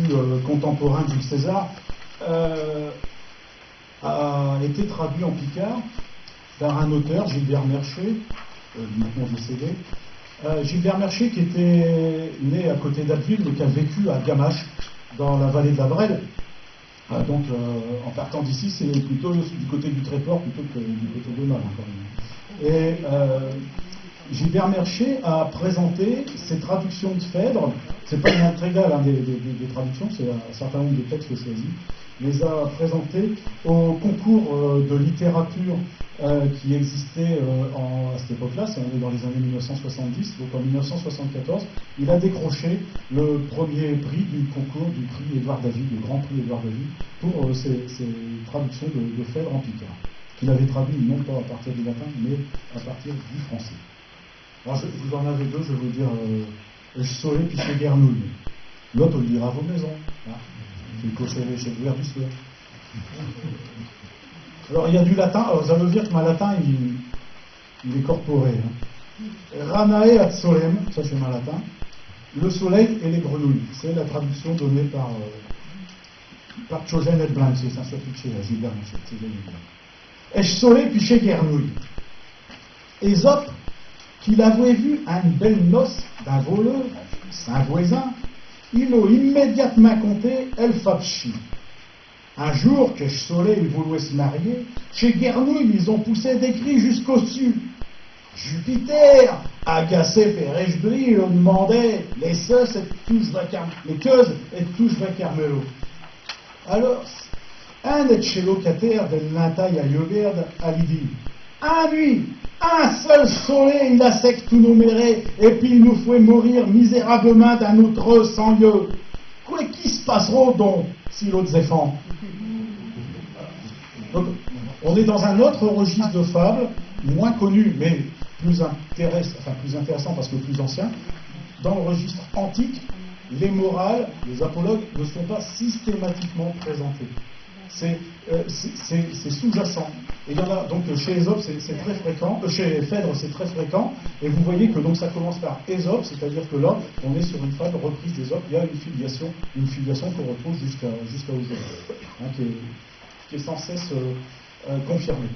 vécu contemporain de Jules César, a été traduit en picard par un auteur, Gilbert Merchet, maintenant décédé. Gilbert Merchet, qui était né à côté d'Abbeville, mais qui a vécu à Gamache, dans la vallée de la Brelle. Donc, en partant d'ici, c'est plutôt du côté du Tréport plutôt que du côté de Mal. Et Gilbert Merchet a présenté ses traductions de Phèdre. C'est pas une intégrale des traductions, c'est un certain nombre de textes choisis. Les a présentés au concours de littérature qui existait à cette époque-là, on est dans les années 1970, donc en 1974, il a décroché le premier prix du concours du prix Édouard David, le grand prix Édouard David, pour ses traductions de Phèdre en picard, qu'il avait traduit non pas à partir du latin, mais à partir du français. Alors vous en avez deux, je vais vous dire, je saurais puis chez Guernouille. L'autre, on le dira à vos maisons. Il faut chez le verre du soir. Alors il y a du latin, alors, ça veut dire que ma latin il est corporé. Ranae ad solem, ça c'est ma latin, le soleil et les grenouilles. C'est la traduction donnée par Tchogen et Blanc, c'est un suffixe à Gilbert Merchet. Et je saurais puis chez Guernouille. Ésope, qu'il avait vu à une belle noce d'un voleur, un voisin, il a immédiatement compté El Fabchi. Un jour que Soleil voulait se marier, chez Guernouille, ils ont poussé des cris jusqu'au dessus. Jupiter, agacé par Echebris, leur demandait les queues et tous vrai Carmelo. Alors, un des chez locataires de l'Intaille à Yoverde a dit un nuit, un seul soleil, il a sec tous nos mérés, et puis il nous fait mourir misérablement d'un autre sans lieu. Quoi qui se passera donc si l'autre défend? Donc, on est dans un autre registre de fables, moins connu, mais plus intéressant parce que plus ancien. Dans le registre antique, les morales, les apologues ne sont pas systématiquement présentés. C'est sous-jacent. Et il y en a, donc chez Ésope, c'est très fréquent, chez Phèdre, c'est très fréquent, et vous voyez que donc ça commence par Ésope, c'est-à-dire que là, on est sur une fable reprise d'Ésope, il y a une filiation qu'on retrouve jusqu'à aujourd'hui, qui est sans cesse confirmée.